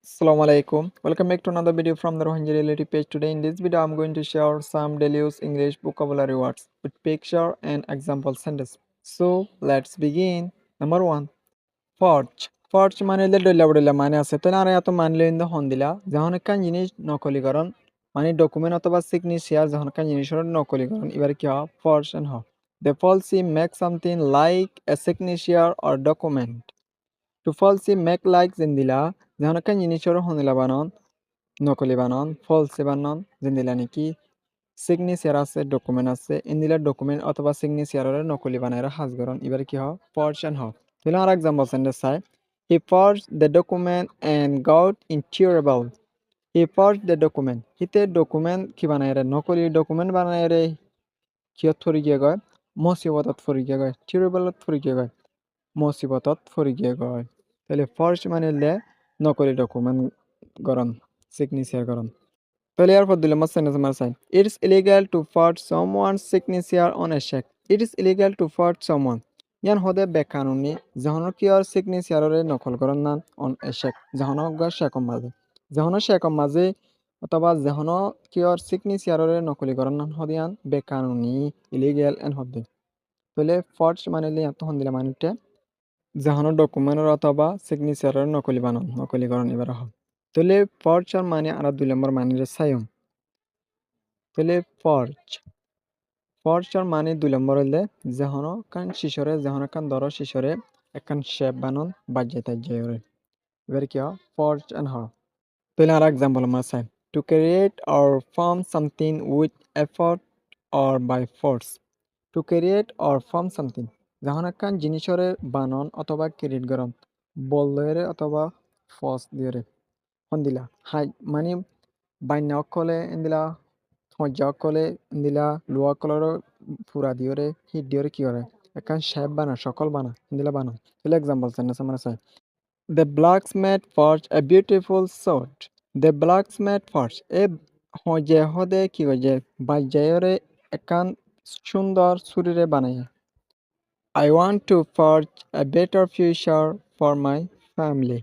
Assalamu alaikum. Welcome back to another video from the Rohingya Reality page. Today in this video, I'm going to share some daily use English vocabulary words with picture and example sentence. So let's begin. Number one, forge. Forge মানে হলে ডইলা বড়ইলা মানে আছে তো না এত মানলে ইন্দা হন দিলা যখন একখান জিনিস নকলীকরণ মানে ডকুমেন্ট অথবা সিগনেচার যখন একখান জিনিসের নকলীকরণ এবার কি হয় ফর্জ এন্ড হয় The falsy make something like a signature or document. To falsy make like জিন্দিলা যখন একখান জিনিসের হনিলা বানন নকলি বানান ফলসে বানান জিন্দিলা নাকি সিগনেচার আছে ডকুমেন্ট আছে ইন্দিলা ডকুমেন্ট অথবা সিগনেচারের নকলি বানাইরা হাজগরন এবার কি হয় ফরশন হয় দিলাম আর এক্সাম্পল সেন্টেন্স চাই হি forged the document and got insurable. He forged the document. হিতে ডকুমেন্ট কি বানাইরে নকলি ডকুমেন্ট বানাইরে কিয়ত ফরি গিয়ে গয় মুসিবতত ফরি গিয়ে গয় টিউরেবলত ফরি গিয়ে গয় মুসিবতত ফরি গিয়ে গয় তাহলে ফর্জ মানে হলে নকলি ডকুমেন্ট গরন সিগনেচার গরন তাহলে এরপর দিলাম sentence number 5. It is illegal to forge someone's signature on a check. It is illegal to forge someone. ইয়ান হদে বেকানুনি যখন কি আর সিগনেচারে নকল করেন না অন এ চেক যখন গা শেকম মাঝে যখন শেকম মাঝে অথবা যখন কি আর সিগনেচারে নকলি করেন না হদিয়ান বেকানুনি ইলিগেল এন হদে তাহলে ফর্জ মানে ইয়াত হন দিলা মানেটা যখন ডকুমেন্টের অথবা সিগনেচারের নকলি বানান নকলীকরণ এবার হয় তাহলে ফর্জ মানে আর 2 নম্বর মানে সায়ম তাহলে ফর্জর মানে 2 নম্বর হইলে যেহন কান শিশরে যেহন কান ধরো শিশরে একখান শেপ বানন বাজে তাজে এবার কি হয় ফর্জ এন্ড হ তাহলে আর এক্সাম্পল আমরা চাই to create or form something with effort or by force to create or form something যখন একখান জিনিসরে বানন অথবা ক্রিয়েট করন বললে অথবা ফর্স দিয়ে হন্দিলা হাই মানে বাইন্য অকলে ইন্দিলা হজ্জা অকলে ইন্দিলা লুয়া অকলর পুরা দিওরে হিট দিওরে কি করে একখান শেপ বানা সকল বানা ইন্দিলা বানা তাহলে এক্সাম্পল সেন্টেন্স আমরা চাই The blacksmith forged a beautiful sword. The blacksmith forged এ হজে হদে কি হজে বাজ্যায়রে একখান সুন্দর ছুরিরে বানায় I want to forge a better future for my family.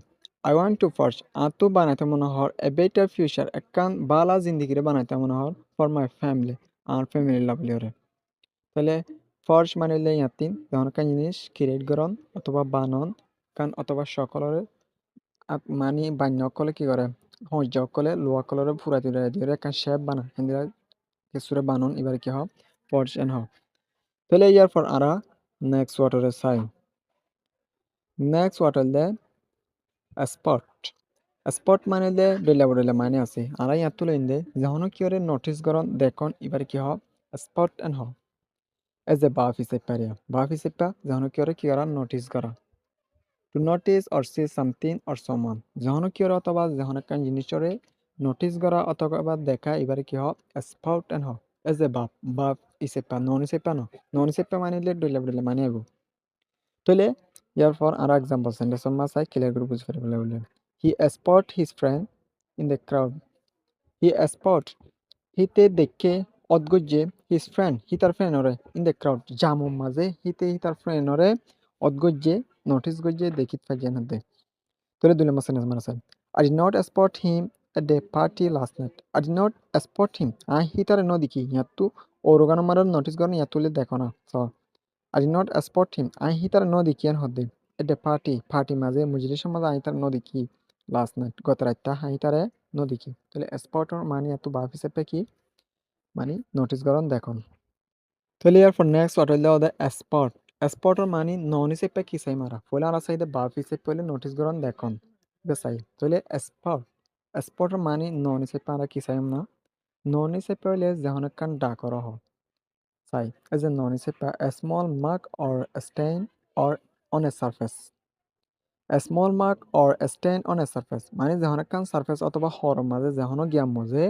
I want to forge আতো বানাইতে মনে হর a better future একখান বালা জিন্দিগিরে বানাইতে মনে হর for my family আর ফ্যামিলি লাভলিওরে তাহলে ফর্জ মানে হইলে ইয়াতিন যখন একটা জিনিস ক্রিয়েট করন অথবা বানন কান অথবা সকলের মানে বান্য কলে কি করে হজ্জ কলে লোয়া কলরে ফুরা তুলে দিয়ে একটা শেপ বানা হিন্দিরা কিছুরে বানন এবার কি হয় ফর্জ এন্ড হয় তাহলে ইয়ার পর আরা নেক্সট ওয়াটারে চাই নেক্সট ওয়াটার দে স্পট স্পট মানে দে ডেলা বডেলা মানে আছে আর ইয়াত তুলে ইন্দে যখন কি করে নোটিস করন দেখুন এবার কি হয় স্পট এন্ড হয় এজ এ বাফ হিসেবে পারিয়া বাফ হিসেবে যখন কি করে কি করা নোটিস করা two notice or see something or someone যখন কি করে অথবা যখন একটা জিনিসরে নোটিস করা অথবা দেখা এবারে কি হয় স্পট এন্ড হয় এজ এ বাফ বাফ হিসেবে নন হিসেবে মানে ডেলা বডেলা মানে আবো তাহলে ইয়ার পর আর এক্সাম্পল সেন্টেন্স আমরা চাই ক্লিয়ার করে বুঝতে পারবে বলে he spot his friend in the crowd he spot হিতে দেখে অদ্ভুত যে হিজ ফ্রেন্ড হি তার ফ্রেন্ডরে ইন দ্য ক্রাউড জামুর মাঝে হিতে হি তার ফ্রেন্ডরে অদ্ভুত যে নোটিস গজে দেখিত পাই জানা দে তাহলে 2 নম্বর সেন্টেন্স আমরা চাই I did not spot him at the party last night I did not spot him I he তার ন দেখি ইয়াতু ওরগানো মারার নোটিস করন ইয়াতুলে দেখো না I did not spot him. I hitar no dikian hodde. At the party maze mujlish maze I hitar no diki last night. গত রাতটা হাইতারে no diki. তাহলে spot মানে এত বাফ হিসেবে কি মানে নোটিস করন দেখুন তাহলে এরপর নেক্সট ওয়াট হইলে ওদের স্পট স্পটর মানে নন হিসেবে কি চাই মারা ফলে আর চাইতে বাফ হিসেবে হইলে নোটিস করন দেখুন চাই তাহলে স্পট স্পটর মানে নন হিসেবে আমরা কি চাইম না নন হিসেবে হইলে যখন একখান ডাকর হয় Sai as a non-isip a small mark or a stain or on a surface. A small mark or a stain on a surface মানে যখন একখান সারফেস অথবা হর মাঝে যখন গিয়া মজে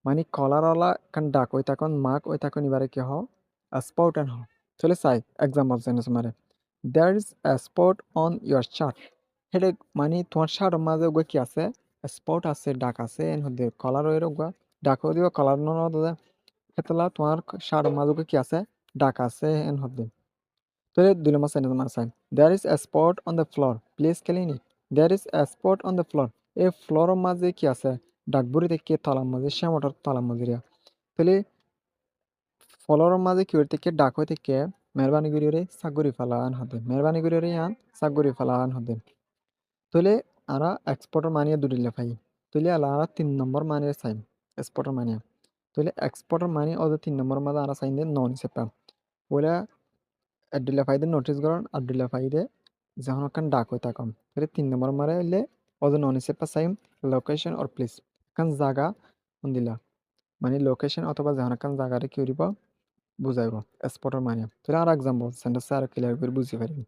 মানে কলারওয়ালা কান ডাক ওই তখন মার্ক ওই তখন এবারে কি হ স্পট এন্ড হ চলে চাই এক্সাম্পল সেন্টেন্স মারে there is a spot on your shirt হেডে মানে তোমার শার্ট মাঝে ওগুলো কি আছে স্পট আছে ডাক আছে এন হতে কলার ওই রোগা ডাক দিবা কলার ন হেতলা তোমার শার্ট মাঝে কি আছে ডাক আছে এন হতে তাহলে 2 নম্বর সেন্টেন্স মার সাইন there is a spot on the floor please clean it there is a spot on the floor এই ফ্লোরের মাঝে কি আছে ডাকবুরি থেকে তলার মাঝে শ্যামটার তলার মাঝে তাহলে ফ্লোরের মাঝে কি থেকে ডাক হয়ে থেকে মেহরবানি করে সাগরি ফালান হতে মেহরবানি করে ইয়ান সাগরি ফালান হতে তাহলে আরা এক্সপোর্টার মানিয়ে দুটিলে পাই তাহলে আরা 3 নম্বর মানিয়ে চাই এক্সপোর্টার মানিয়ে তাহলে এক্সপোর্টার মানি ওদের 3 নম্বর মাঝে আরা চাই নন হিসেবে ওরা এডিলা ফাইদে নোটিস করেন আডিলা ফাইদে যখন ওখান ডাক হয়ে থাকুন তাহলে 3 নম্বর মারে হইলে ওদের নন হিসেবে চাই লোকেশন অর প্লেস এখান জায়গা দিলা মানে লোকেশন অথবা যখন এখান জায়গাটা কি দিব বুঝাইব এক্সপোর্টার মানিয়ে তাহলে আর এক্সাম্পল সেন্টেন্স আর ক্লিয়ার করে বুঝতে পারবেন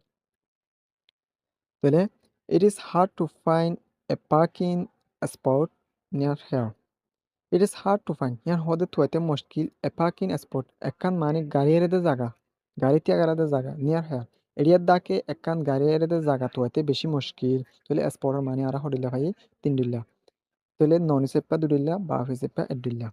তাহলে it is hard to find a parking spot near here. It is hard to find यहाँ होदे थोड़े मुश्किल a parking spot একখান মানে গাড়ি এর জায়গা গাড়ি ত্যাগ এর জায়গা near here এরিয়ার দাকে একখান গাড়ি এর জায়গা থোড়ে বেশি মুশকিল তাহলে স্পটের মানে আর হডিলা ভাই 3 ডিলা তাহলে নন হিসেবে 2 ডিলা বা হিসেবে 1 ডিলা